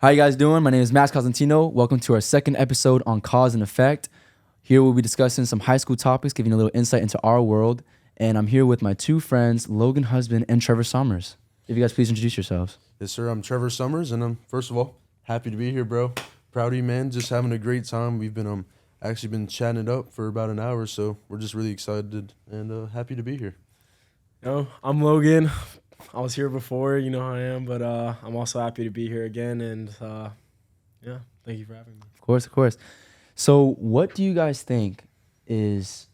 How you guys doing? My name is Max Cosentino. Welcome to our second episode on Cause and Effect. Here we'll be discussing some high school topics, giving you a little insight into our world. And I'm here with my two friends, Logan Husband and Trevor Summers. If you guys please introduce yourselves. Yes, sir. I'm Trevor Summers, and I'm first of all happy to be here, bro. Proud of you, man. Just having a great time. We've been actually been chatting it up for about an hour, so we're just really excited and happy to be here. I'm Logan. I was here before, you know how I am, but I'm also happy to be here again, and thank you for having me. Of course. So what do you guys think is,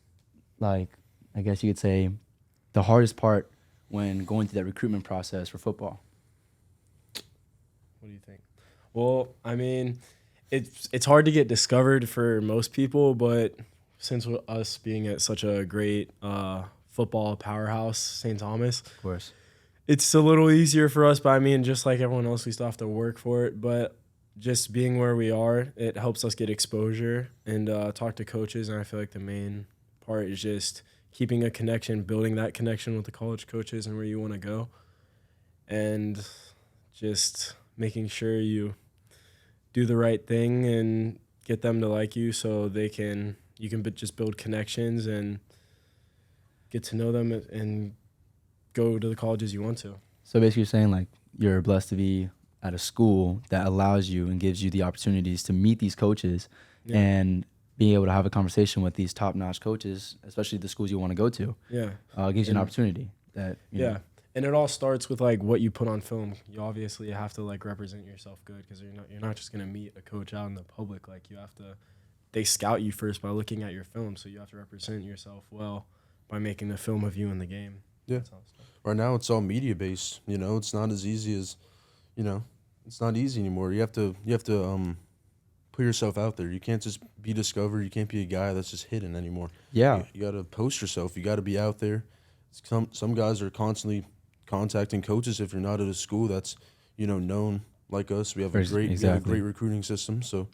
like, I guess you could say, the hardest part when going through that recruitment process for football? What do you think? Well, I mean, it's hard to get discovered for most people, but since us being at such a great football powerhouse, St. Thomas, Of course. it's a little easier for us. But I mean, just like everyone else, we still have to work for it. But just being where we are, it helps us get exposure and talk to coaches. And I feel like the main part is just keeping a connection, building that connection with the college coaches and where you want to go, and just making sure you do the right thing and get them to like you, so you can just build connections and get to know them and go to the colleges you want to. So basically you're saying, like, you're blessed to be at a school that allows you and gives you the opportunities to meet these coaches and be able to have a conversation with these top-notch coaches, especially the schools you want to go to. Yeah. Gives you an opportunity that, you know. And it all starts with, like, what you put on film. You obviously have to, like, represent yourself good, because you're not just going to meet a coach out in the public. Like, they scout you first by looking at your film, so you have to represent yourself well by making a film of you in the game. Yeah. Right now it's all media based. You know, it's not as easy as, it's not easy anymore. You have to put yourself out there. You can't just be discovered. You can't be a guy that's just hidden anymore. Yeah. You got to post yourself. You got to be out there. Some guys are constantly contacting coaches. If you're not at a school that's, known like us, we have a great recruiting system. So,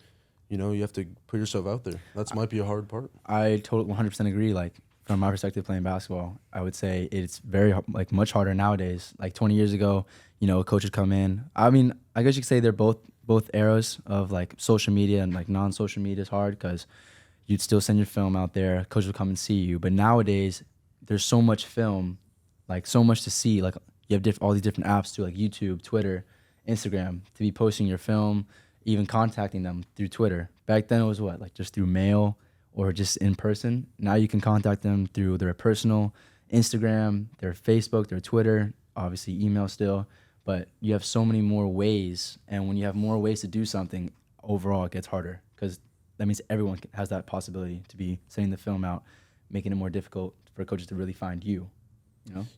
you have to put yourself out there. That might be a hard part. I totally 100% agree. Like, from my perspective playing basketball, I would say it's very, like, much harder nowadays. Like 20 years ago, a coach would come in. I mean, I guess you could say they're both eras of, like, social media, and, like, non-social media is hard because you'd still send your film out there. Coach would come and see you. But nowadays, there's so much film, like, so much to see. Like, you have all these different apps too, like YouTube, Twitter, Instagram, to be posting your film, even contacting them through Twitter. Back then it was what, like, just through mail or just in person. Now you can contact them through their personal Instagram, their Facebook, their Twitter, obviously email still. But you have so many more ways, and when you have more ways to do something, overall it gets harder, because that means everyone has that possibility to be sending the film out, making it more difficult for coaches to really find you.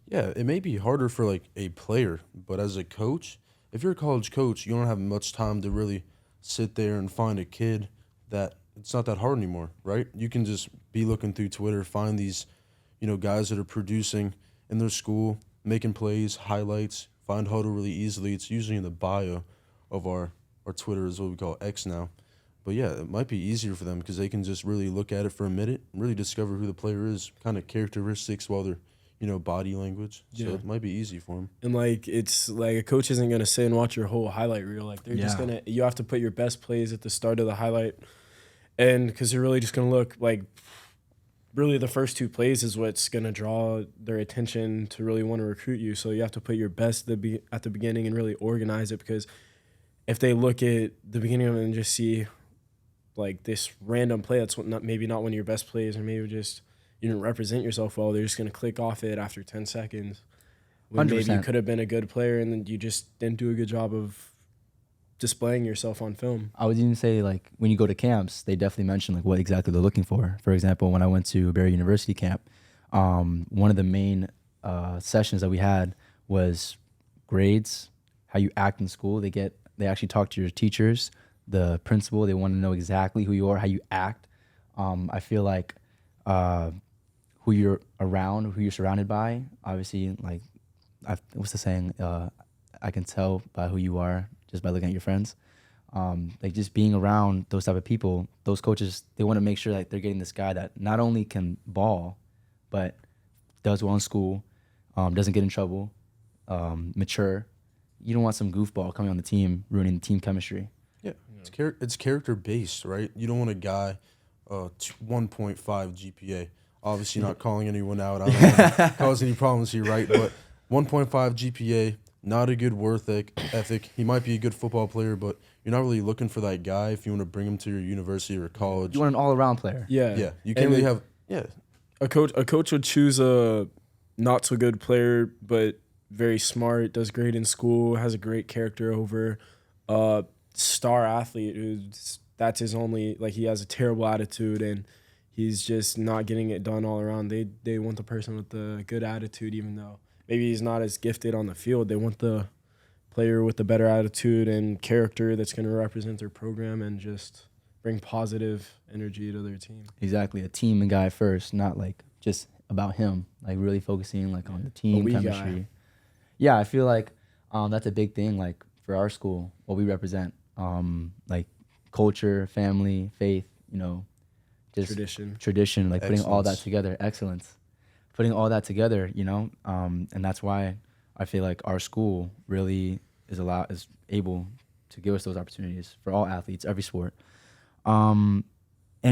Yeah, it may be harder for, like, a player, but as a coach, if you're a college coach, you don't have much time to really sit there and find a kid that it's not that hard anymore, right? You can just be looking through Twitter, find these, guys that are producing in their school, making plays, highlights, find Huddle really easily. It's usually in the bio of our Twitter, is what we call X now. But yeah, it might be easier for them because they can just really look at it for a minute and really discover who the player is, kind of characteristics while they're, body language. So it might be easy for them. And, like, it's like a coach isn't going to sit and watch your whole highlight reel. Like, they're just you have to put your best plays at the start of the highlight. And because you're really just going to look, like, really the first two plays is what's going to draw their attention to really want to recruit you. So you have to put your best at the beginning and really organize it, because if they look at the beginning of it and just see, like, this random play that's maybe not one of your best plays, or maybe just you didn't represent yourself well, they're just going to click off it after 10 seconds. When 100%. maybe you could have been a good player and then you just didn't do a good job of displaying yourself on film. I would even say, like, when you go to camps, they definitely mention, like, what exactly they're looking for. For example, when I went to Barry University camp, one of the main sessions that we had was grades, how you act in school. They actually talk to your teachers, the principal. They want to know exactly who you are, how you act. I feel like who you're around, who you're surrounded by. Obviously, like, what's the saying? I can tell by who you are just by looking at your friends. Like, just being around those type of people, those coaches, they want to make sure that they're getting this guy that not only can ball, but does well in school, doesn't get in trouble, mature, you don't want some goofball coming on the team ruining the team chemistry. Yeah, it's character based, right? You don't want a guy 1.5 GPA. Obviously, not calling anyone out. I don't want to cause any problems here, right? But 1.5 GPA, not a good work ethic. He might be a good football player, but you're not really looking for that guy if you want to bring him to your university or college. You want an all-around player. Yeah. Yeah, you can't really have. Yeah, A coach would choose a not so good player, but very smart, does great in school, has a great character over a star athlete who's that's his only, like, he has a terrible attitude and he's just not getting it done all around. They want the person with the good attitude, even though maybe he's not as gifted on the field. They want the player with the better attitude and character that's going to represent their program and just bring positive energy to their team. Exactly, a team and guy first, not like just about him. Like really focusing like on the team chemistry. Guy. Yeah, I feel like that's a big thing. Like for our school, what we represent, like culture, family, faith. You know, just tradition. Like putting all that together, excellence. Putting all that together. You know, and that's why I feel like our school really is able to give us those opportunities for all athletes, every sport. And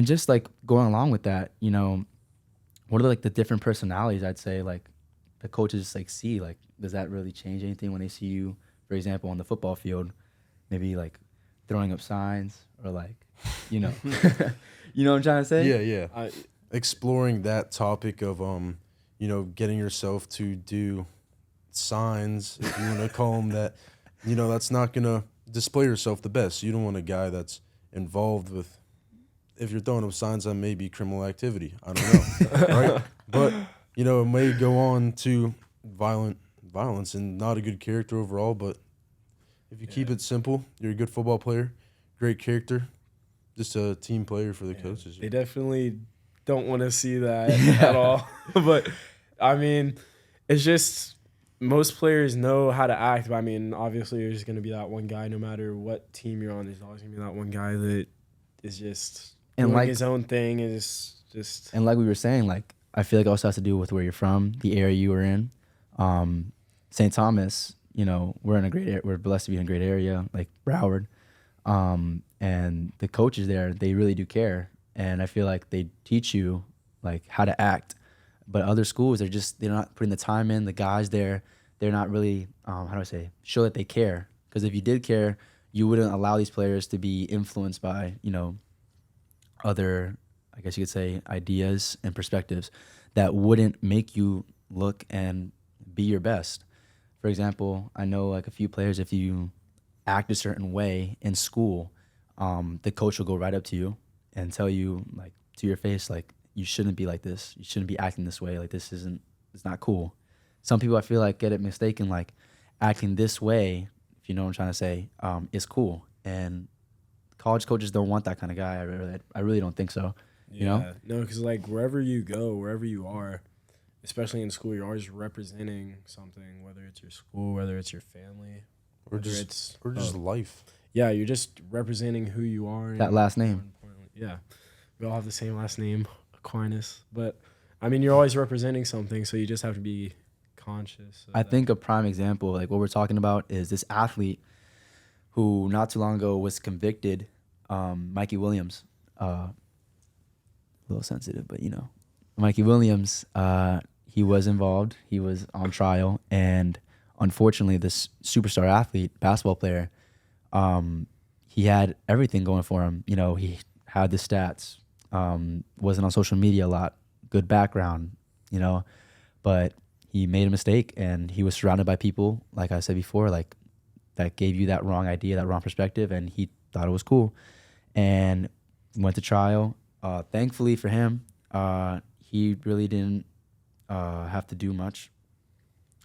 just like going along with that, you know, what are like the different personalities I'd say like the coaches like see? Like, does that really change anything when they see you, for example, on the football field, maybe like throwing up signs or like, you know, you know what I'm trying to say? Yeah. Exploring that topic of you know, getting yourself to do signs, if you want to call them that, you know, that's not gonna display yourself the best. You don't want a guy that's involved with, if you're throwing up signs, that may be criminal activity. I don't know, right? But you know, it may go on to violence and not a good character overall. But if you keep it simple, you're a good football player, great character, just a team player for the coaches. They definitely don't want to see that at all. But I mean, it's just most players know how to act. But I mean, obviously, there's going to be that one guy, no matter what team you're on. There's always going to be that one guy that is just doing like his own thing. And like we were saying, like I feel like it also has to do with where you're from, the area you were in. St. Thomas, you know, we're blessed to be in a great area, like Broward. And the coaches there, they really do care. And I feel like they teach you like how to act. But other schools, they're not putting the time in. The guys there, they're not really, show that they care. Because if you did care, you wouldn't allow these players to be influenced by, you know, other, I guess you could say, ideas and perspectives that wouldn't make you look and be your best. For example, I know like a few players, if you act a certain way in school, the coach will go right up to you and tell you like to your face, like, you shouldn't be like this. You shouldn't be acting this way. Like it's not cool. Some people I feel like get it mistaken, like acting this way, if you know what I'm trying to say, is cool. And college coaches don't want that kind of guy. I really don't think so. You know? No, because like wherever you go, wherever you are, especially in school, you're always representing something, whether it's your school, whether it's your family, or just life. Yeah, you're just representing who you are. That last name. Yeah, we all have the same last name, Aquinas. But I mean, you're always representing something, so you just have to be conscious. I think a prime example, like what we're talking about, is this athlete who not too long ago was convicted, Mikey Williams. A little sensitive, but you know, Mikey Williams, he was involved. He was on trial, and unfortunately, this superstar athlete, basketball player, he had everything going for him. You know, he had the stats, wasn't on social media a lot, good background, you know, but he made a mistake, and he was surrounded by people, like I said before, like that gave you that wrong idea, that wrong perspective, and he thought it was cool, and went to trial. Thankfully for him, he really didn't have to do much.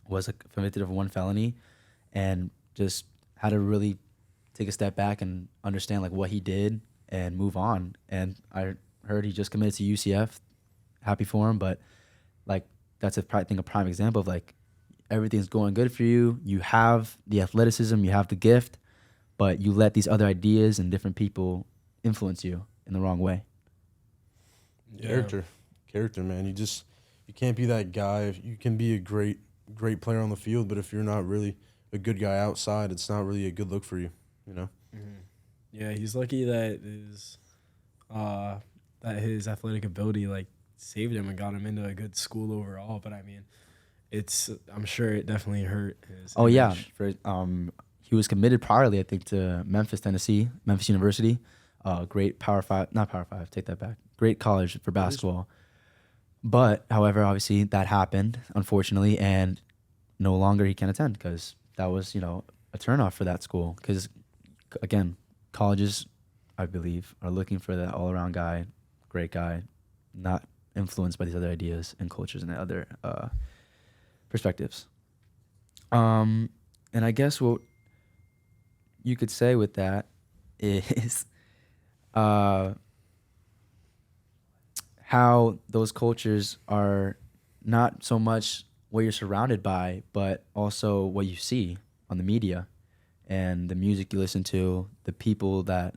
Was convicted of one felony, and just had to really take a step back and understand like what he did and move on. And I heard he just committed to UCF. Happy for him, but like that's a prime example of like everything's going good for you. You have the athleticism, you have the gift, but you let these other ideas and different people influence you in the wrong way. Yeah. Character, man. You can't be that guy. You can be a great player on the field, but if you're not really a good guy outside, it's not really a good look for you, you know? Yeah, he's lucky that his athletic ability like saved him and got him into a good school overall. But I mean, I'm sure it definitely hurt his Oh yeah, image. he was committed priorly, I think, to Memphis, Tennessee, Memphis University. Great Power Five, not Power Five. Take that back. Great college for basketball. But however, obviously that happened, unfortunately, and no longer he can attend because that was a turnoff for that school. Because again, colleges, I believe, are looking for that all-around guy, great guy, not influenced by these other ideas and cultures and other perspectives. And I guess what you could say with that is how those cultures are not so much what you're surrounded by, but also what you see on the media and the music you listen to, the people that,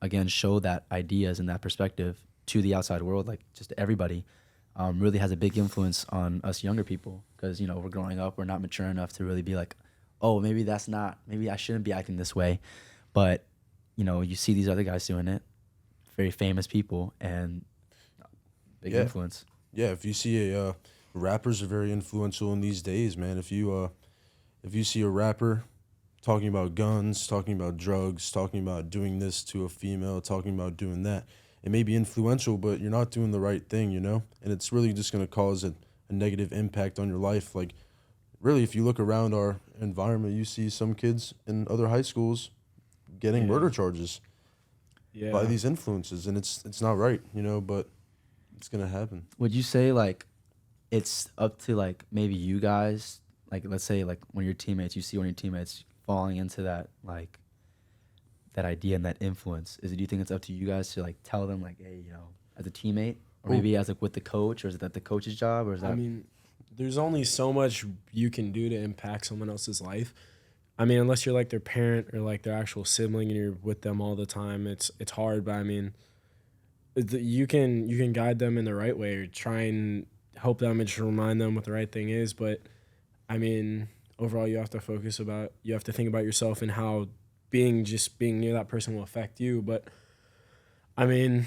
again, show that ideas and that perspective to the outside world, like just everybody, really has a big influence on us younger people because, we're growing up, we're not mature enough to really be like, oh, maybe I shouldn't be acting this way. But, you see these other guys doing it, very famous people, and big influence. Yeah, if you see rappers are very influential in these days, man. If you see a rapper talking about guns, talking about drugs, talking about doing this to a female, talking about doing that, it may be influential, but you're not doing the right thing, and it's really just going to cause a negative impact on your life. Like, really, if you look around our environment, you see some kids in other high schools getting murder charges by these influences, and it's not right, but it's going to happen. Would you say, like, it's up to, like, maybe you guys, like, let's say, like, one of your teammates, you see one of your teammates falling into that, like, that idea and that influence? Do you think it's up to you guys to, like, tell them, like, hey, as a teammate, or maybe as, like, with the coach, or is that the coach's job, or is that... I mean, there's only so much you can do to impact someone else's life. I mean, unless you're, like, their parent or, like, their actual sibling and you're with them all the time, it's hard, but, I mean, you can guide them in the right way or try and help them and just remind them what the right thing is. But I mean, overall, you have to think about yourself and how being near that person will affect you. But I mean,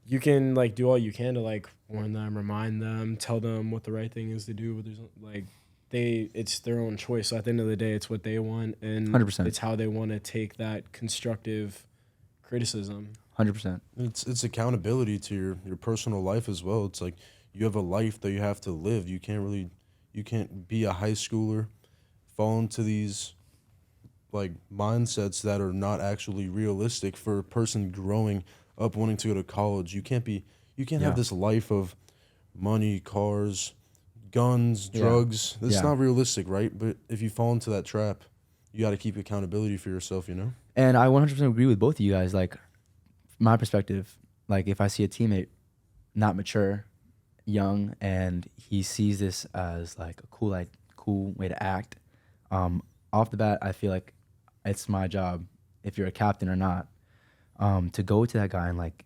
you can like do all you can to like warn them, remind them, tell them what the right thing is to do. But there's like it's their own choice. So at the end of the day, it's what they want, and 100%. It's how they want to take that constructive criticism. 100%. It's accountability to your personal life as well. It's like you have a life that you have to live. You can't be a high schooler, fall into these like mindsets that are not actually realistic for a person growing up wanting to go to college. You can't have this life of money, cars, guns, drugs. It's not realistic, right? But if you fall into that trap, you got to keep accountability for yourself, And I 100% agree with both of you guys. Like, my perspective, like if I see a teammate not mature, young, and he sees this as like a cool way to act, off the bat, I feel like it's my job, if you're a captain or not, to go to that guy and like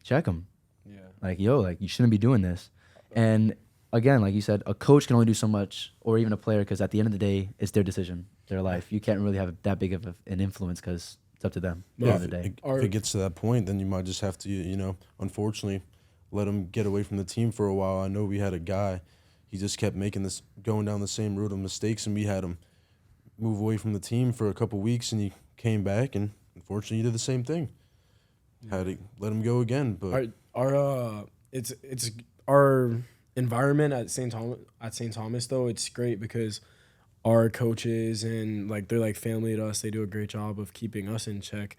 check him. Yeah. Like, yo, like you shouldn't be doing this. And again, like you said, a coach can only do so much, or even a player, because at the end of the day, it's their decision, their life. You can't really have that big of an influence because it's up to them at the end of the day. If it gets to that point, then you might just have to, unfortunately, let him get away from the team for a while. I know we had a guy, he just kept going down the same route of mistakes, and we had him move away from the team for a couple weeks, and he came back, and unfortunately, he did the same thing. Had to let him go again. But it's our environment at St. Thomas though. It's great because our coaches and like they're like family to us. They do a great job of keeping us in check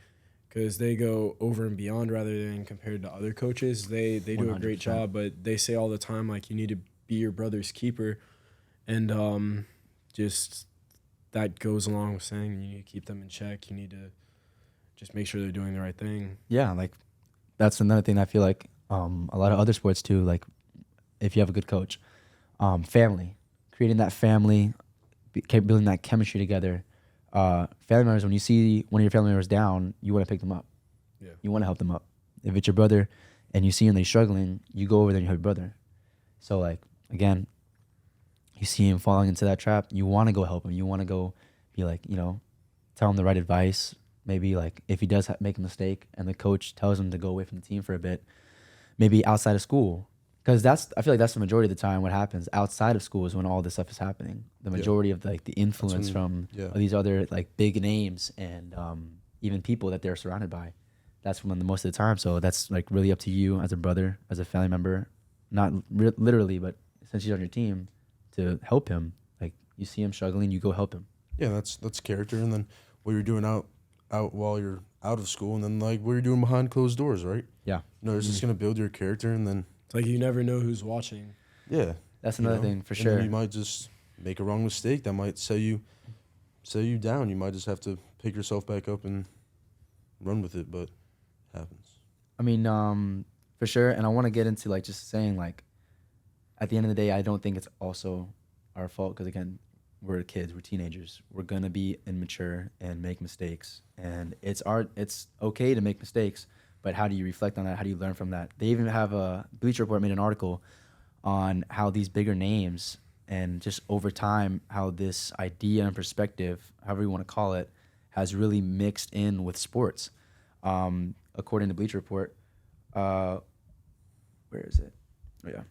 because they go over and beyond rather than compared to other coaches. They do 100%. a great job, but they say all the time like you need to be your brother's keeper, and just that goes along with saying you need to keep them in check. You need to just make sure they're doing the right thing. Yeah, like that's another thing I feel like a lot of other sports too. Like if you have a good coach, family, creating that family, building that chemistry together. Family members, when you see one of your family members down, you want to pick them up. Yeah. You want to help them up. If it's your brother and you see him, they're struggling, you go over there and you help your brother. So like, again, you see him falling into that trap, you want to go help him. You want to go be like, tell him the right advice. Maybe like if he does make a mistake and the coach tells him to go away from the team for a bit, maybe outside of school. Because I feel like that's the majority of the time what happens outside of school is when all this stuff is happening. The majority of like the influence from these other like big names and even people that they're surrounded by. That's when the most of the time. So that's like really up to you as a brother, as a family member, not literally, but since he's on your team, to help him. Like you see him struggling, you go help him. Yeah, that's character. And then what you're doing out while you're out of school, and then like what you're doing behind closed doors, right? Yeah. It's just gonna build your character, and then it's like you never know who's watching. Yeah, that's another thing for and sure. Then you might just make a wrong mistake that might set you down. You might just have to pick yourself back up and run with it, but it happens. I mean, for sure. And I want to get into like just saying like, at the end of the day, I don't think it's also our fault because again, we're kids, we're teenagers. We're gonna be immature and make mistakes, and it's okay to make mistakes. But how do you reflect on that? How do you learn from that? They even have a Bleacher Report made an article on how these bigger names and just over time how this idea and perspective, however you want to call it, has really mixed in with sports. According to Bleacher Report, where is it? Oh, yeah.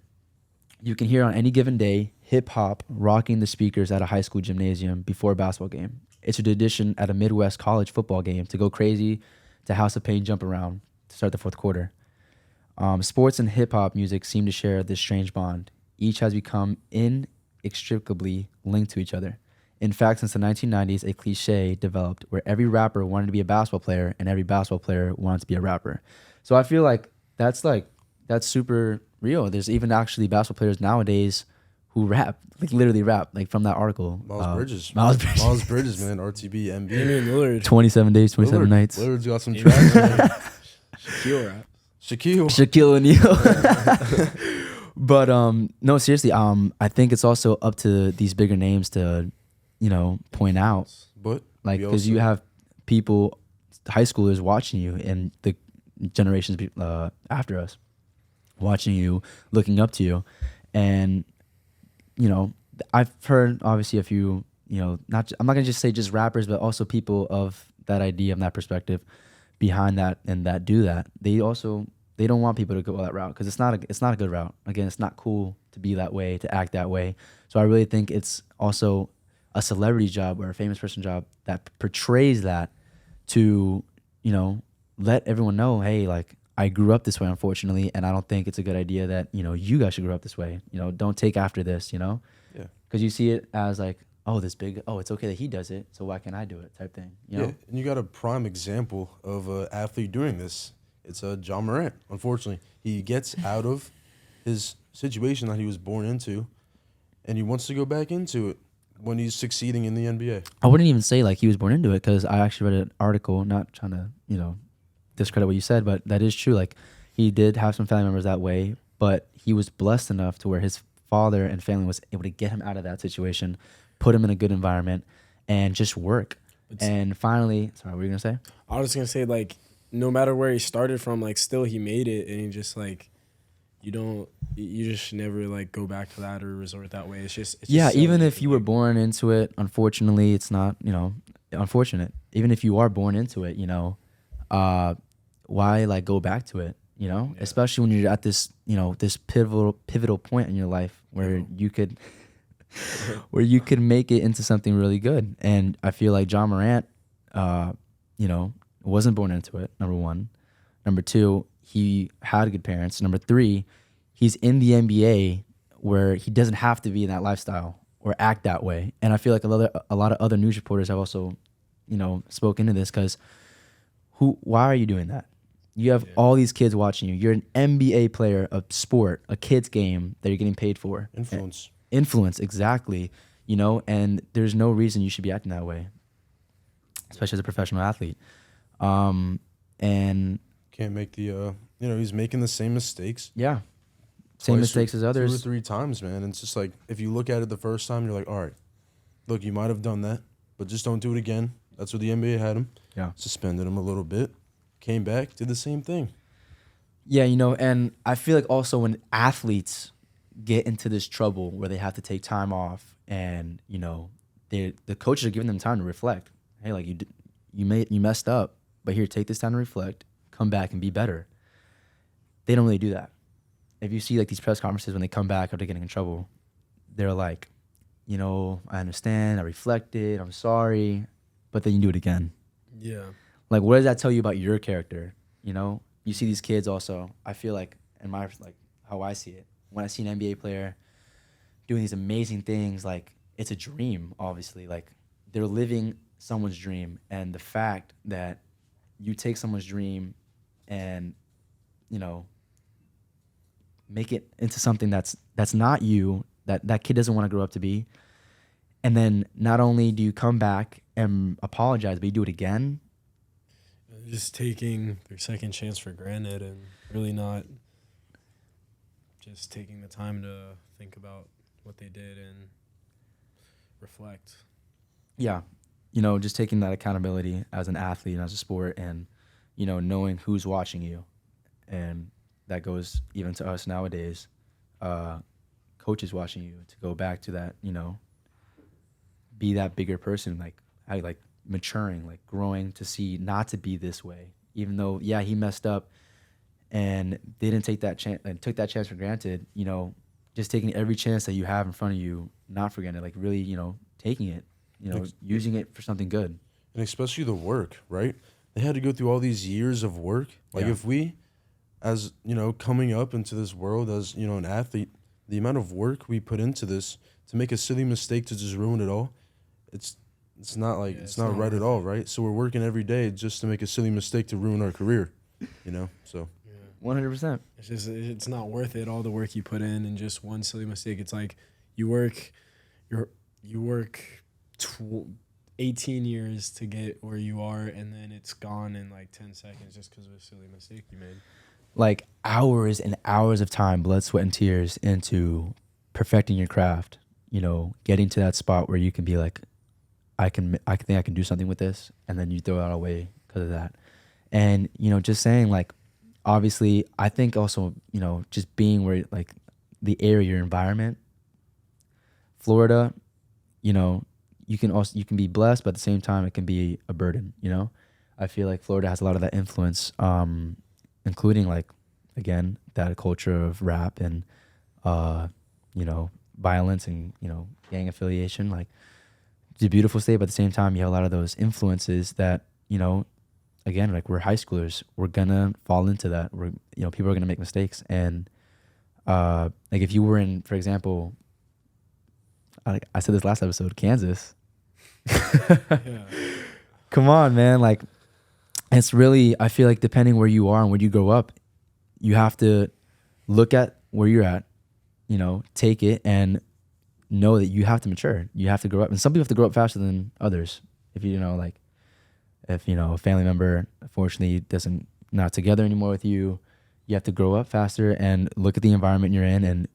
You can hear on any given day hip hop rocking the speakers at a high school gymnasium before a basketball game. It's a tradition at a Midwest college football game to go crazy to House of Pain jump around to start the fourth quarter. Sports and hip hop music seem to share this strange bond. Each has become inextricably linked to each other. In fact, since the 1990s, a cliche developed where every rapper wanted to be a basketball player and every basketball player wanted to be a rapper. So I feel like that's super real. There's even actually basketball players nowadays who rap, like literally rap, like from that article. Miles Bridges, man, RTB, MB. Damian Lillard. 27 days, 27 nights. Lillard's got some tracks. Shaquille rap. Shaquille O'Neal. But no, seriously, I think it's also up to these bigger names to, point out. But like, because you have people, high schoolers watching you and the generations after us watching you, looking up to you. And, I've heard obviously a few, I'm not going to just say just rappers, but also people of that idea, of that perspective behind that and that do that. They don't want people to go that route because it's not a good route. Again, it's not cool to be that way, to act that way. So I really think it's also a celebrity job or a famous person job that portrays that to, let everyone know, hey, like I grew up this way, unfortunately, and I don't think it's a good idea that, you guys should grow up this way. Don't take after this, Yeah. Because you see it as like, it's okay that he does it, so why can't I do it type thing, Yeah, and you got a prime example of an athlete doing this. It's John Morant. Unfortunately, he gets out of his situation that he was born into, and he wants to go back into it when he's succeeding in the NBA. I wouldn't even say like he was born into it because I actually read an article, not trying to, discredit what you said, but that is true. Like he did have some family members that way, but he was blessed enough to where his father and family was able to get him out of that situation, put him in a good environment, and just work. And finally, sorry, what were you going to say? I was going to say, like, no matter where he started from, like, still he made it, and he just, like, you just never, like, go back to that or resort that way. It's just yeah, so even if you were born into it, unfortunately, it's not, unfortunate. Even if you are born into it, why, like, go back to it, Yeah. Especially when you're at this, this pivotal point in your life where you could make it into something really good. And I feel like John Morant, wasn't born into it, number one. Number two, he had good parents. Number three, he's in the NBA where he doesn't have to be in that lifestyle or act that way. And I feel like a lot of other news reporters have also, spoken to this because why are you doing that? You have all these kids watching you. You're an NBA player, a sport, a kid's game that you're getting paid for. Influence, exactly. And there's no reason you should be acting that way, especially as a professional athlete. And can't make the, he's making the same mistakes. Yeah. Same mistakes as others. 2 or 3 times, man. And it's just like, if you look at it the first time, you're like, all right, look, you might have done that, but just don't do it again. That's what the NBA had him. Yeah. Suspended him a little bit. Came back, did the same thing. Yeah, and I feel like also when athletes get into this trouble where they have to take time off, and the coaches are giving them time to reflect. Hey, like you messed up, but here, take this time to reflect, come back and be better. They don't really do that. If you see like these press conferences when they come back after getting in trouble, they're like, I understand, I reflected, I'm sorry, but then you do it again. Yeah. Like, what does that tell you about your character? You see these kids also. I feel like, how I see it, when I see an NBA player doing these amazing things, like, it's a dream, obviously. Like, they're living someone's dream. And the fact that you take someone's dream and, make it into something that's not you, that kid doesn't want to grow up to be. And then not only do you come back and apologize, but you do it again. Just taking their second chance for granted and really not just taking the time to think about what they did and reflect. Yeah. Just taking that accountability as an athlete and as a sport, and, knowing who's watching you. And that goes even to us nowadays. Coaches watching you, to go back to that, be that bigger person, like maturing, like growing to see not to be this way, even though, yeah, he messed up and they didn't take that chance and took that chance for granted. Just taking every chance that you have in front of you, not for granted, like really, taking it, using it for something good. And especially the work, right? They had to go through all these years of work. Like, if we, as, coming up into this world as, an athlete, the amount of work we put into this to make a silly mistake to just ruin it all, it's not like, it's not right at all, right? So we're working every day just to make a silly mistake to ruin our career, so. 100%. It's not worth it, all the work you put in and just one silly mistake. It's like you work 18 years to get where you are, and then it's gone in like 10 seconds just because of a silly mistake you made. Like hours and hours of time, blood, sweat, and tears into perfecting your craft, getting to that spot where you can be like, I think I can do something with this, and then you throw it all away because of that. And, just saying, like, obviously, I think also, just being where, like, the area, your environment, Florida, you can be blessed, but at the same time, it can be a burden, I feel like Florida has a lot of that influence, including, like, again, that culture of rap and, violence and, gang affiliation. Like, it's a beautiful state, but at the same time, you have a lot of those influences that, again, like, we're high schoolers. We're going to fall into that. People are going to make mistakes. And, like, if you were in, for example, I said this last episode, Kansas. Yeah. Come on, man. Like, it's really, I feel like depending where you are and where you grow up, you have to look at where you're at, take it and know that you have to mature. You have to grow up. And some people have to grow up faster than others. If if a family member, unfortunately, not together anymore with you, you have to grow up faster and look at the environment you're in and,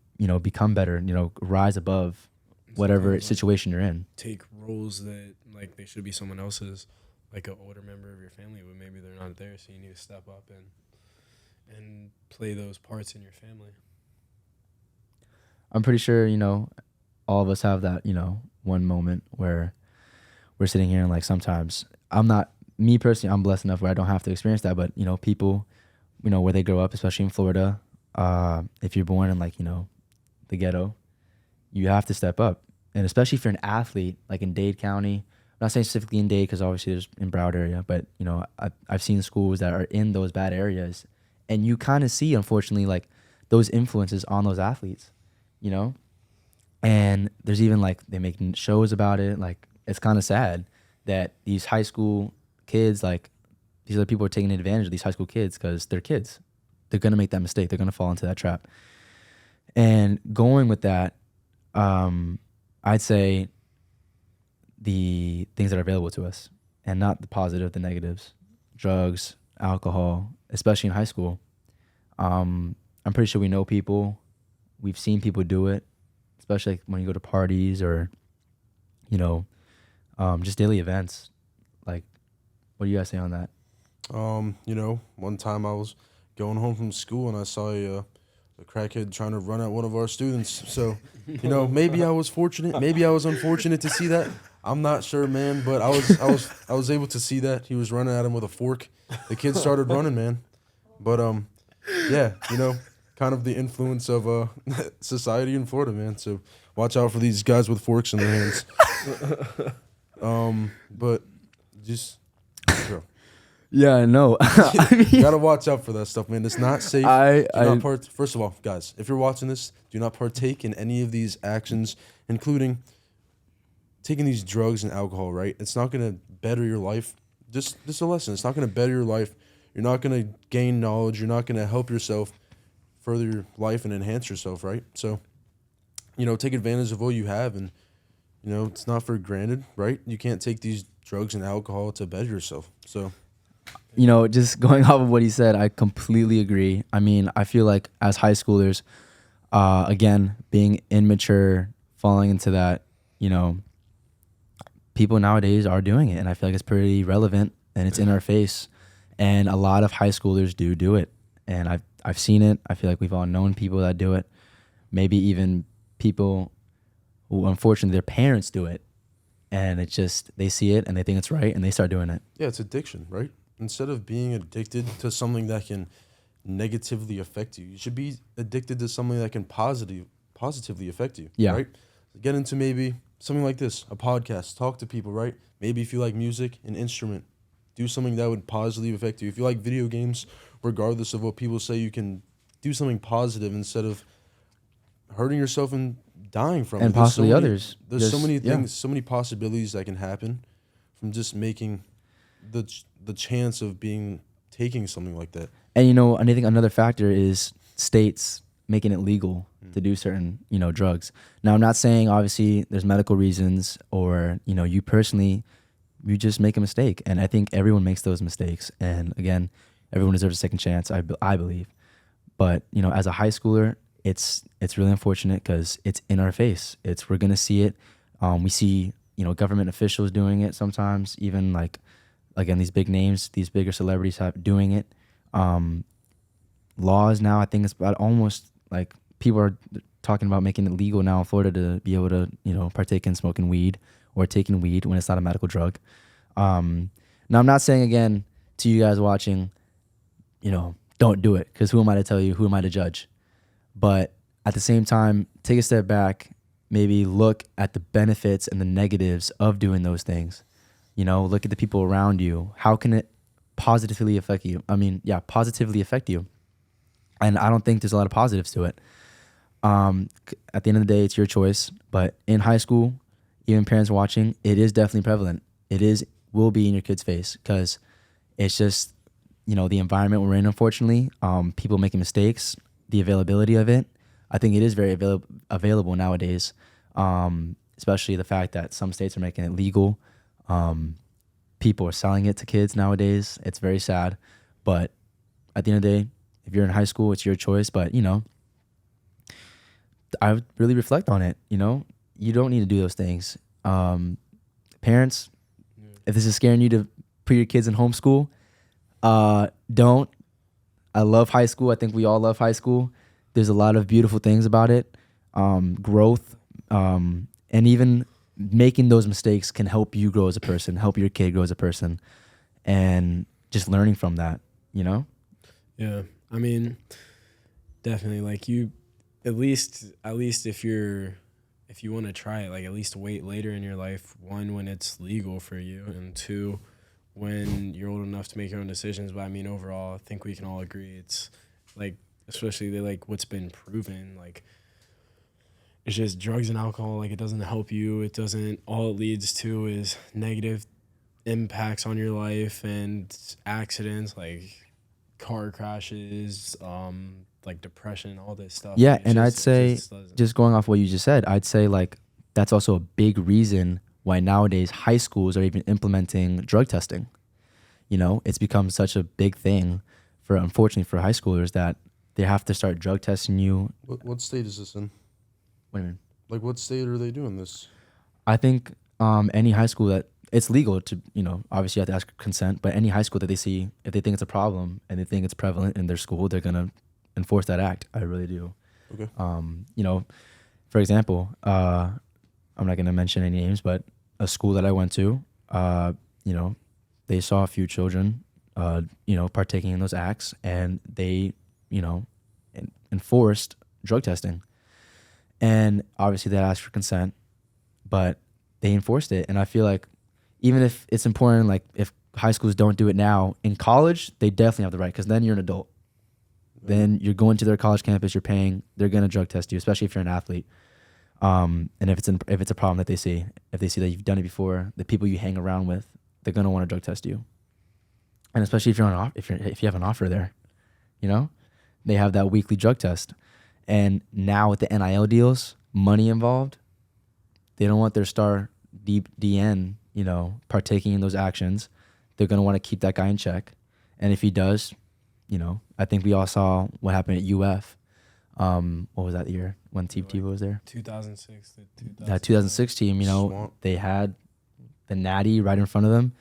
become better, rise above whatever situation you're in. Take roles that, like, they should be someone else's, like an older member of your family, but maybe they're not there, so you need to step up and play those parts in your family. I'm pretty sure, all of us have that, one moment where we're sitting here and, like, sometimes me personally, I'm blessed enough where I don't have to experience that, but, people, where they grow up, especially in Florida, if you're born in, like, the ghetto, you have to step up. And especially if you're an athlete, like in Dade County, I'm not saying specifically in Dade because obviously there's in Broward area, but, I've seen schools that are in those bad areas, and you kind of see, unfortunately, like, those influences on those athletes, and there's even, like, they make shows about it. Like, it's kind of sad that these high school kids, like, these other people are taking advantage of these high school kids because they're kids. They're going to make that mistake. They're going to fall into that trap. And going with that, I'd say the things that are available to us and not the positive, the negatives, drugs, alcohol, especially in high school. I'm pretty sure we know people. We've seen people do it, especially like when you go to parties or, just daily events. Like, what do you guys say on that? One time I was going home from school and I saw a a crackhead trying to run at one of our students. So, you know, maybe I was fortunate, maybe I was unfortunate to see that. I'm not sure, man, but I was able to see that. He was running at him with a fork. The kid started running, man. But yeah, you know, kind of the influence of society in Florida, man. So watch out for these guys with forks in their hands. But just bro. Yeah, no. You gotta watch out for that stuff, man. It's not safe. First of all, guys, if you're watching this, do not partake in any of these actions, including taking these drugs and alcohol, right? It's not gonna better your life. Just a lesson. It's not gonna better your life. You're not gonna gain knowledge. You're not gonna help yourself further your life and enhance yourself, right? So, you know, take advantage of what you have, and you know, it's not for granted, right? You can't take these drugs and alcohol to better yourself. So, you know, just going off of what he said, I completely agree. I mean, I feel like as high schoolers, again, being immature, falling into that, you know, people nowadays are doing it, and I feel like it's pretty relevant and it's in our face. And a lot of high schoolers do it, and I've seen it. I feel like we've all known people that do it. Maybe even people who, unfortunately, their parents do it, and it's just they see it and they think it's right and they start doing it. Yeah, it's addiction, right? Instead of being addicted to something that can negatively affect you, you should be addicted to something that can positively affect you. Yeah. Right? Get into maybe something like this, a podcast, talk to people, right? Maybe if you like music, an instrument, do something that would positively affect you. If you like video games, regardless of what people say, you can do something positive instead of hurting yourself and dying from it. And possibly others. There's so many things, so many possibilities that can happen from just making the chance of taking something like that. And you know, I think another factor is states making it legal to do certain, you know, drugs. Now, I'm not saying obviously there's medical reasons, or you know, you personally, you just make a mistake, and I think everyone makes those mistakes. And again, everyone deserves a second chance, I believe. But you know, as a high schooler, it's really unfortunate because it's in our face. We're gonna see it. We see, you know, government officials doing it sometimes, even like, again, these big names, these bigger celebrities doing it. Laws now, I think it's about almost like people are talking about making it legal now in Florida to be able to, you know, partake in smoking weed or taking weed when it's not a medical drug. Now, I'm not saying, again, to you guys watching, you know, don't do it, because who am I to tell you? Who am I to judge? But at the same time, take a step back, maybe look at the benefits and the negatives of doing those things. You know, look at the people around you. How can it positively affect you? I mean, yeah, positively affect you. And I don't think there's a lot of positives to it. At the end of the day, it's your choice. But in high school, even parents watching, it is definitely prevalent. Will be in your kid's face, because it's just, you know, the environment we're in, unfortunately. People making mistakes, the availability of it. I think it is very available nowadays, especially the fact that some states are making it legal. People are selling it to kids nowadays. It's very sad. But at the end of the day, if you're in high school, it's your choice. But, you know, I would really reflect on it. You know, you don't need to do those things. Parents, if this is scaring you to put your kids in homeschool, don't. I love high school. I think we all love high school. There's a lot of beautiful things about it. Growth, and even making those mistakes can help you grow as a person, help your kid grow as a person, and just learning from that, you know? Yeah. I mean, definitely, like, you, at least if you want to try it, like, at least wait later in your life, one, when it's legal for you, and two, when you're old enough to make your own decisions. But I mean, overall, I think we can all agree it's like, especially like what's been proven, like, it's just drugs and alcohol. Like, it doesn't help you. It doesn't, all it leads to is negative impacts on your life and accidents, like car crashes, like depression, all this stuff. Yeah, Like, and I'd say, just going off what you just said, I'd say, like, that's also a big reason why nowadays high schools are even implementing drug testing. You know, it's become such a big thing unfortunately for high schoolers, that they have to start drug testing you. What state is this in? What do you mean? Like, what state are they doing this? I think any high school that it's legal to, you know, obviously you have to ask consent, but any high school that they see, if they think it's a problem and they think it's prevalent in their school, they're going to enforce that act. I really do. Okay. You know, for example, I'm not going to mention any names, but a school that I went to, you know, they saw a few children, you know, partaking in those acts, and they, you know, enforced drug testing. And obviously they asked for consent, but they enforced it. And I feel like even if it's important, like if high schools don't do it now, in college, they definitely have the right, because then you're an adult. Then you're going to their college campus, you're paying, they're going to drug test you, especially if you're an athlete. And if it's a problem that they see, if they see that you've done it before, the people you hang around with, they're going to want to drug test you. And especially if if you have an offer there, you know, they have that weekly drug test. And now with the NIL deals, money involved, they don't want their star DN, you know, partaking in those actions. They're going to want to keep that guy in check. And if he does, you know, I think we all saw what happened at UF. What was that year when Team Tebow was there? 2006 to 2000. That 2006 team, you know, Swamp. they had the natty right in front of them,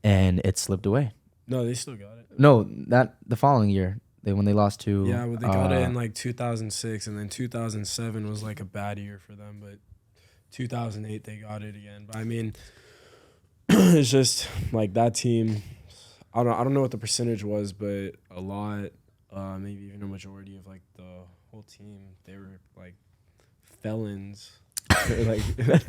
and it slipped away. No, they still got it. No, that the following year, when they lost to Yeah, well, they got it in like 2006, and then 2007 was like a bad year for them. But 2008 they got it again. But I mean, it's just like that team. I don't know what the percentage was, but a lot, maybe even a majority of like the whole team, they were like felons. They were, like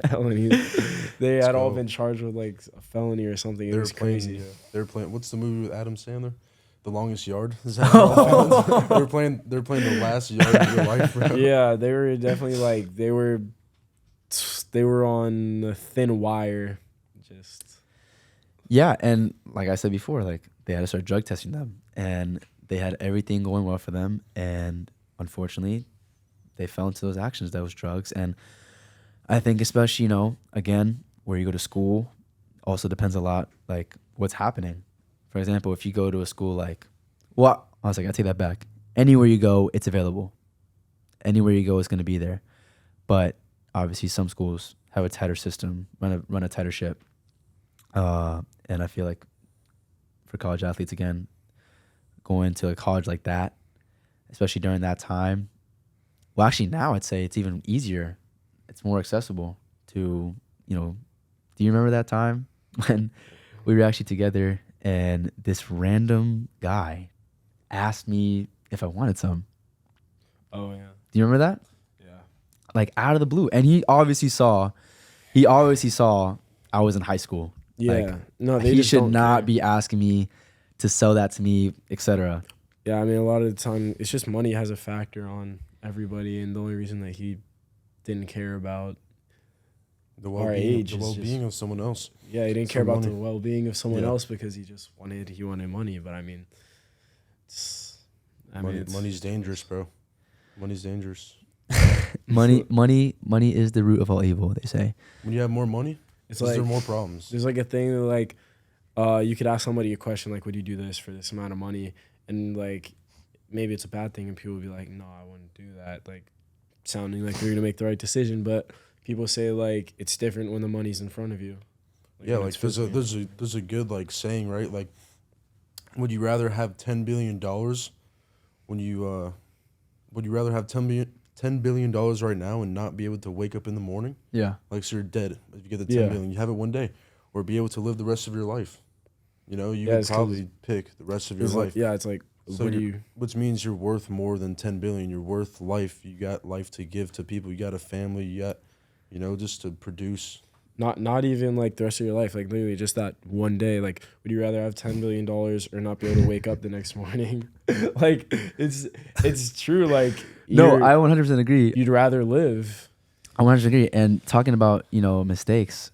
felonies. They had all been charged with like a felony or something. It was crazy. They were playing. What's the movie with Adam Sandler? The Longest Yard. Is that they're playing the last yard of your life, bro. Yeah, they were definitely like they were on a thin wire. Just Yeah, and like I said before, like they had to start drug testing them, and they had everything going well for them, and unfortunately, they fell into those actions, those drugs. And I think especially, you know, again, where you go to school also depends a lot, like what's happening. For example, if you go to a school like, well, I was like, I take that back. Anywhere you go, it's available. Anywhere you go, it's going to be there. But obviously, some schools have a tighter system, run a tighter ship. And I feel like for college athletes, again, going to a college like that, especially during that time, well, actually now I'd say it's even easier. It's more accessible to, you know, do you remember that time when we were actually together and this random guy asked me if I wanted some? oh yeah, Do you remember that? yeah. Like out of the blue. And he obviously saw I was in high school. Yeah, Like, no, they he just should don't not care. be asking me to sell that to me, etc. Yeah, I mean, a lot of the time, it's just money has a factor on everybody, and the only reason that he didn't care about The our age is well-being of someone else. he didn't For care about money. the well-being of someone Yeah. else because he wanted money. But I mean, Money's dangerous, bro. Money's dangerous. Money is the root of all evil, they say. When you have more money, it's there like are more problems. there's like a thing that like you could ask somebody a question like, would you do this for this amount of money? And like maybe it's a bad thing, and people would be like, no, I wouldn't do that. Like sounding like they're gonna make the right decision, but people say like it's different when the money's in front of you. Yeah, when like it's physically- there's a good like saying, right? Like, would you rather have $10 billion when you would you rather have $10 billion right now and not be able to wake up in the morning? Yeah. Like, so you're dead. If you get the 10 Yeah. billion, you have it one day, or be able to live the rest of your life. You know, you Yeah, would it's 'cause probably pick the rest of your It's like, life. yeah, it's like So what do you're- you? Which means you're worth more than 10 billion. You're worth life. You got life to give to people. You got a family. You got, you know, just to produce. Not even like the rest of your life, like literally just that one day. Like, would you rather have $10 billion or not be able to wake up the next morning? Like, it's true. Like, No, you're- I 100% agree. you'd rather live. I 100% agree. And talking about, you know, mistakes,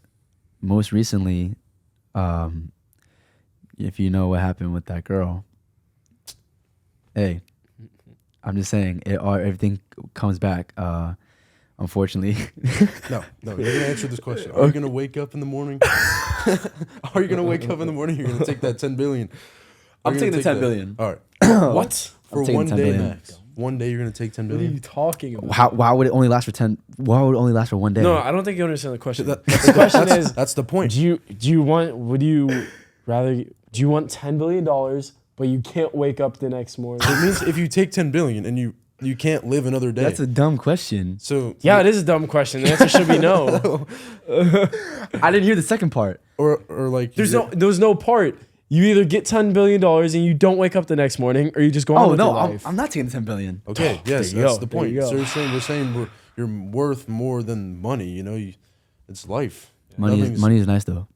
most recently, if you know what happened with that girl, hey, I'm just saying, everything comes back. Unfortunately. No, you're going to answer this question. Are you going to wake up in the morning? Are you going to wake up in the morning? You're going to take that 10 billion. I'm You're taking gonna the take 10 billion. All right. What? For taking one 10 day billion. max. One day you're going to take 10 What are you billion. talking about? Why would it only last for 10? Why would it only last for one day? No, I don't think you understand the question. That- The question is, That's the point. do you want $10 billion but you can't wake up the next morning. It means if you take 10 billion and you can't live another day. That's a dumb question. So Yeah, it is a dumb question. The answer should be no. I didn't hear the second part. or like There's no part. You either get $10 billion and you don't wake up the next morning, or you just go on Oh with no, your life. I'm not taking the 10 billion. Okay, yes, there you that's go, the there point. you go. So we're saying you're worth more than money. You know, it's life. Money is nice though.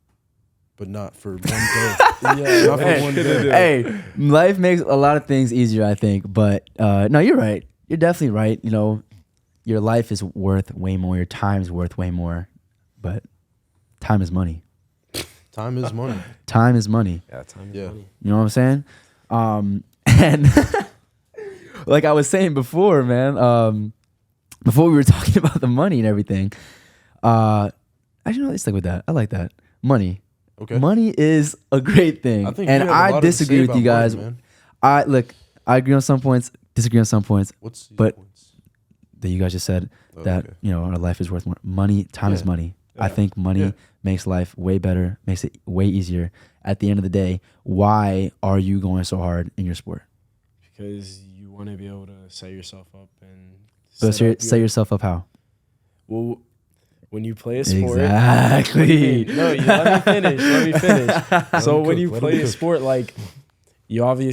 But not for one day. Yeah, Not for one day. Hey, life makes a lot of things easier, I think. But no, you're right. You're definitely right. You know, your life is worth way more. Your time is worth way more. But time is money. Time is money. Time is money. Yeah, time is Yeah. money. You know what I'm saying? And like I was saying before, man, before we were talking about the money and everything, actually, no, let's stick with that. I like that. Money. Okay. Money is a great thing. I think and you have a lot I to say disagree with about you guys. money, man. I agree on some points, disagree on some points What's your But- points? that you guys just said Oh, that, okay. you know, our life is worth more. Money, time is Yeah. money. I Yeah. think money Yeah. makes life way better, makes it way easier. At the end of the day, why are you going so hard in your sport? Because you want to be able to set yourself up and So set up set yourself up how? Well, when you play a sport, Exactly. No, let me finish. So when you Let him play a cook. sport, like you have a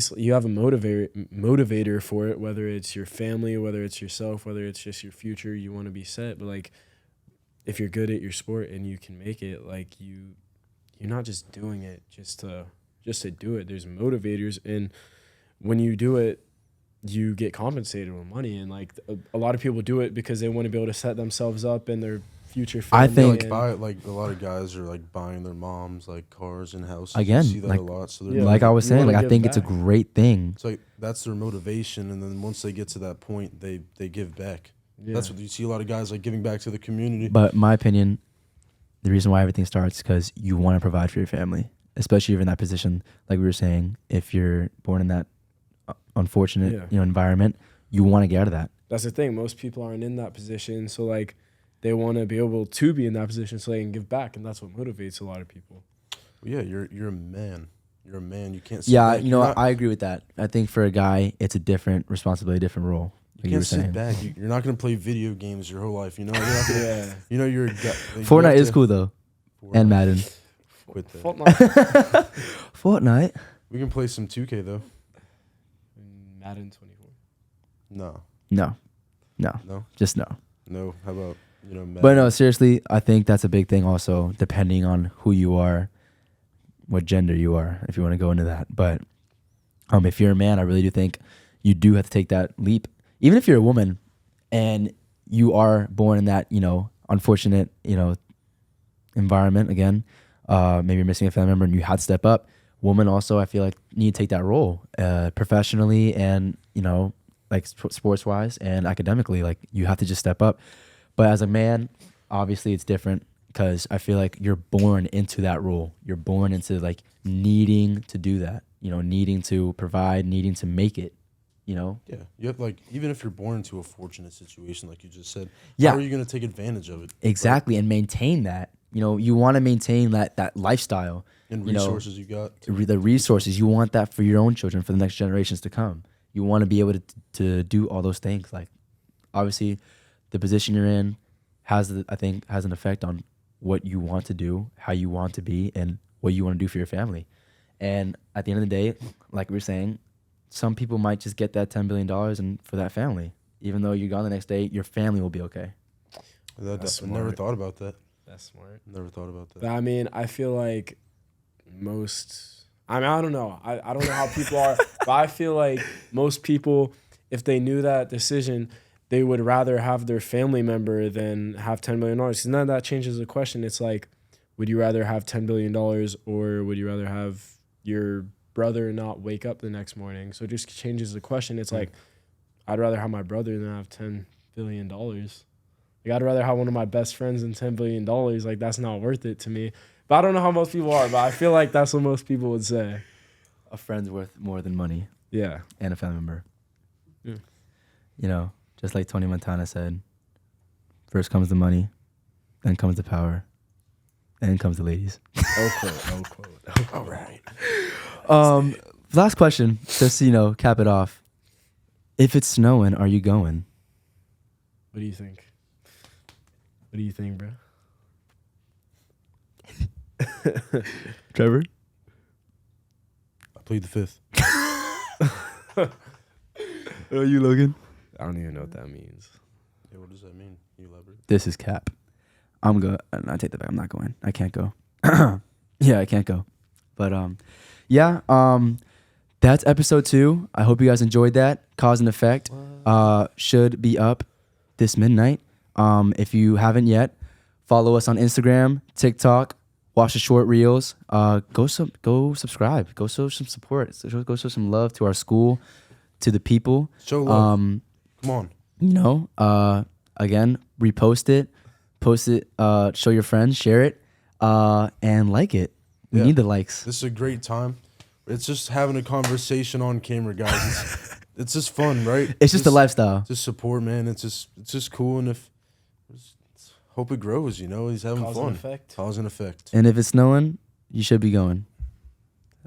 motivator for it, whether it's your family, whether it's yourself, whether it's just your future, you want to be set. But like, if you're good at your sport and you can make it, like you're not just doing it just to do it. There's motivators, and when you do it, you get compensated with money. And like a lot of people do it because they want to be able to set themselves up in their future family. I think- Like a lot of guys are like buying their moms like cars and houses. Again, you see that like- a lot. So they're Yeah. Like I was You saying, wanna like I give think it's a back. great thing. it's like that's their motivation, and then once they get to that point, they give back. Yeah. That's what you see a lot of guys like giving back to the community. But my opinion, the reason why everything starts because you want to provide for your family, especially if you're in that position. Like we were saying, if you're born in that unfortunate Yeah. environment, you want to get out of that. That's the thing. Most people aren't in that position, so like they want to be able to be in that position so they can give back, and that's what motivates a lot of people. Yeah, you're a man. You're a man. You can't. Sit Yeah, back. you know, You're not- I agree with that. I think for a guy, it's a different responsibility, different role. Like You you were can't sit saying. back. You're not gonna play video games your whole life. You know. You're not gonna, Yeah. You know you're. You Fortnite have is to- cool though, and Madden. Quit that. Fortnite. Fortnite. We can play some 2K though. Madden 24. No, No, no, just no. no. How about But no, seriously, I think that's a big thing also, depending on who you are, what gender you are, if you want to go into that. But if you're a man, I really do think you do have to take that leap. Even if you're a woman and you are born in that, unfortunate, environment again, maybe you're missing a family member and you had to step up. Women also, I feel like, need to take that role professionally and, like sports-wise and academically. Like, you have to just step up. But as a man, obviously it's different because I feel like you're born into that role. You're born into like needing to do that, needing to provide, needing to make it, Yeah, you have like even if you're born into a fortunate situation, like you just said, Yeah. how are you gonna take advantage of it? Exactly. And maintain that. You want to maintain that lifestyle. And you know, resources you got. The resources. You want that for your own children, for the next generations to come. You want to be able to do all those things. Like, obviously, the position you're in has an effect on what you want to do, how you want to be, and what you want to do for your family. And at the end of the day, like we were saying, some people might just get that $10 billion and for that family. Even though you're gone the next day, your family will be okay. That's I never smart. thought about that. That's smart. Never thought about that. But I mean, I feel like I don't know. I don't know how people are, but I feel like most people, if they knew that decision, they would rather have their family member than have $10 million. Because then that changes the question. It's like, would you rather have $10 billion or would you rather have your brother not wake up the next morning? So it just changes the question. It's like, I'd rather have my brother than have $10 billion. Like, I'd rather have one of my best friends than $10 billion. Like, that's not worth it to me. But I don't know how most people are, but I feel like that's what most people would say. A friend's worth more than money Yeah. and a family member. Yeah. Just like Tony Montana said, first comes the money, then comes the power, then comes the ladies. Oh, quote. All right. Last question, just to, cap it off. If it's snowing, are you going? What do you think? What do you think, bro? Trevor? I plead the fifth. Are you, Logan? I don't even know what that means. Yeah, what does that mean? You elaborate. This is cap. I'm going. I take that back. I'm not going. I can't go. Yeah, I can't go. But that's episode 2. I hope you guys enjoyed that. Cause and Effect should be up this midnight. If you haven't yet, follow us on Instagram, TikTok, watch the short reels. Go subscribe. Go show some support. Go show some love to our school, to the people. Show love. Come on. Again, repost it, post it, show your friends, share it, and like it. We need the likes. This is a great time. It's just having a conversation on camera, guys. It's just fun, right? It's just a lifestyle. Just support, man. It's just cool, and hope it grows. He's having Cause fun. and Effect. Cause and Effect. And if it's snowing, you should be going.